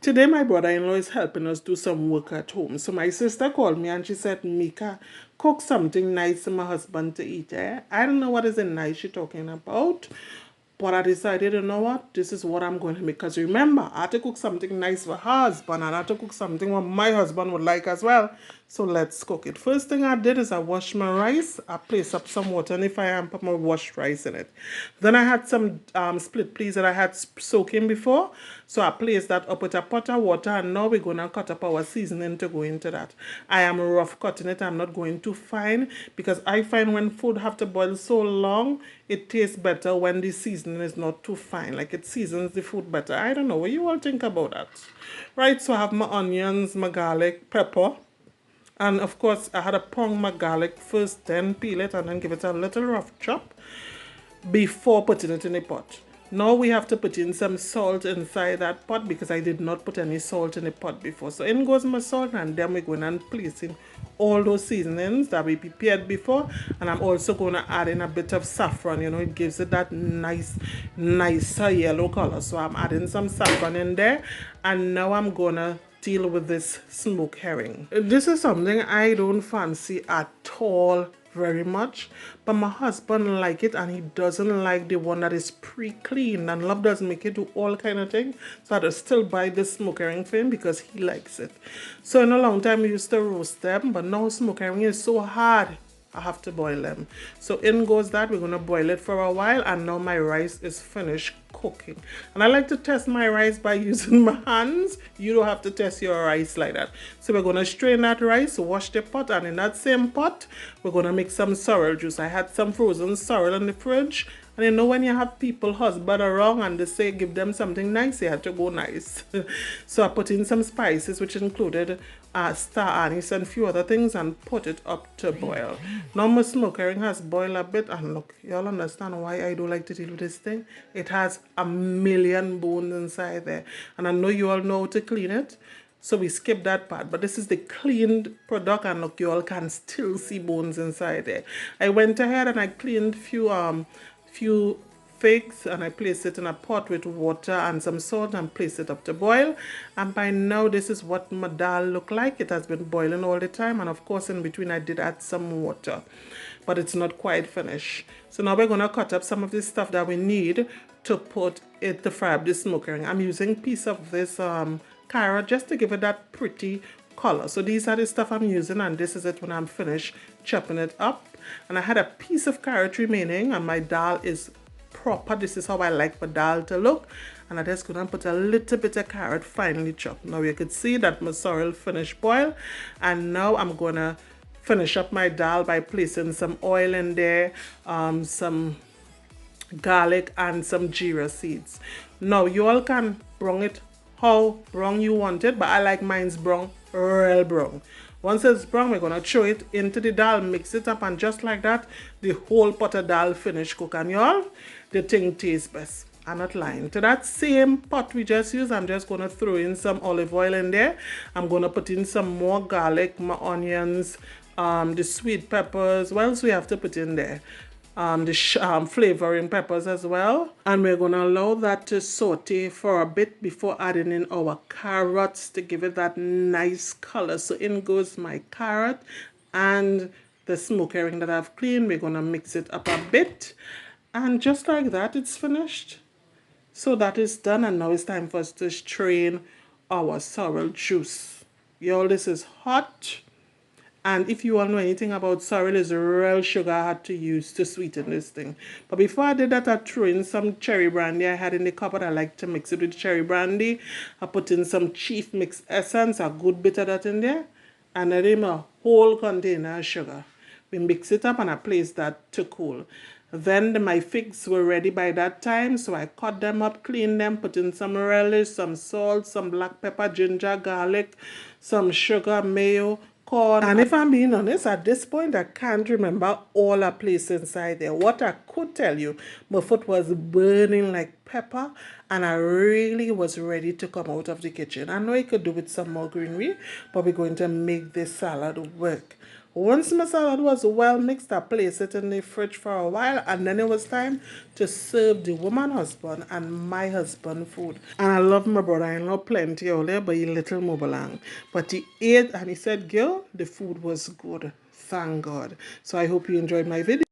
Today, my brother-in-law is helping us do some work at home. So my sister called me and she said, Mika, cook something nice for my husband to eat. I don't know what is the nice she's talking about. But I decided, you know what, this is what I'm going to make. Because remember, I had to cook something nice for her husband, and I had to cook something what my husband would like as well. So let's cook it. First thing I did is I washed my rice. I placed up some water in the fire and put my washed rice in it. Then I had some split peas that I had soaking before. So I placed that up with a pot of water, and now we're going to cut up our seasoning to go into that. I am rough cutting it. I'm not going too fine because I find when food have to boil so long, it tastes better when the seasoning is not too fine. Like it seasons the food better. I don't know. What you all think about that? Right, so I have my onions, my garlic, pepper. And of course, I had to pound my garlic first, then peel it, and then give it a little rough chop before putting it in the pot. Now we have to put in some salt inside that pot because I did not put any salt in the pot before. So in goes my salt, and then we're going and placing all those seasonings that we prepared before. And I'm also going to add in a bit of saffron. You know, it gives it that nicer yellow color. So I'm adding some saffron in there. And now I'm going to deal with this smoked herring. This is something I don't fancy at all very much, but my husband like it, and he doesn't like the one that is pre-cleaned, and love does make it do all kind of things, so I just still buy this smoked herring for him because he likes it. So in a long time we used to roast them, but now smoked herring is so hard I have to boil them. So in goes that. We're going to boil it for a while, and now my rice is finished cooking. And I like to test my rice by using my hands. You don't have to test your rice like that. So we're going to strain that rice, wash the pot, and in that same pot, we're going to make some sorrel juice. I had some frozen sorrel in the fridge. And you know when you have people, husband around, and they say give them something nice, you have to go nice. So I put in some spices, which included star anise and a few other things, and put it up to boil. Now my smoked herring has boiled a bit, and look, y'all understand why I don't like to deal with this thing? It has a million bones inside there. And I know you all know how to clean it. So we skip that part, but this is the cleaned product, and look, you all can still see bones inside there. I went ahead and I cleaned few figs, and I placed it in a pot with water and some salt and placed it up to boil. And by now this is what my dal look like. It has been boiling all the time, and of course in between I did add some water, but it's not quite finished. So now we're gonna cut up some of this stuff that we need to put it to fry up the smoked herring. I'm using a piece of this carrot just to give it that pretty color. So these are the stuff I'm using, and this is it when I'm finished chopping it up. And I had a piece of carrot remaining, and my dal is proper. This is how I like my dal to look. And I'm just gonna put a little bit of carrot finely chopped. Now you could see that my sorrel finished boil, and now I'm gonna finish up my dal by placing some oil in there, some garlic and some jeera seeds. Now you all can brown it how brown you want it, but I like mine's brown, real brown. Once it's brown, we're gonna throw it into the dal, mix it up, and just like that, the whole pot of dal finished cook. And y'all, the thing tastes best. I'm not lying. To that same pot we just used, I'm just gonna throw in some olive oil in there. I'm gonna put in some more garlic, my onions, the sweet peppers. What else we have to put in there? The flavoring peppers as well, and we're going to allow that to saute for a bit before adding in our carrots to give it that nice color. So in goes my carrot and the smoked herring that I've cleaned. We're going to mix it up a bit, and just like that, it's finished. So that is done, and now it's time for us to strain our sorrel juice. Y'all, this is hot. And if you all know anything about sorrel, it's real sugar I had to use to sweeten this thing. But before I did that, I threw in some cherry brandy I had in the cupboard. I like to mix it with cherry brandy. I put in some Chief Mix Essence, a good bit of that in there. And I did a whole container of sugar. We mix it up, and I placed that to cool. Then my figs were ready by that time, so I cut them up, cleaned them, put in some relish, some salt, some black pepper, ginger, garlic, some sugar, mayo, corn. And if I'm being honest, at this point, I can't remember all I placed inside there. What I could tell you, my foot was burning like pepper, and I really was ready to come out of the kitchen. I know I could do with some more greenery, but we're going to make this salad work. Once my salad was well mixed, I placed it in the fridge for a while, and then it was time to serve the woman husband and my husband food. And I love my brother-in-law plenty earlier, but he little more belong. But he ate and he said, girl, the food was good. Thank God. So I hope you enjoyed my video.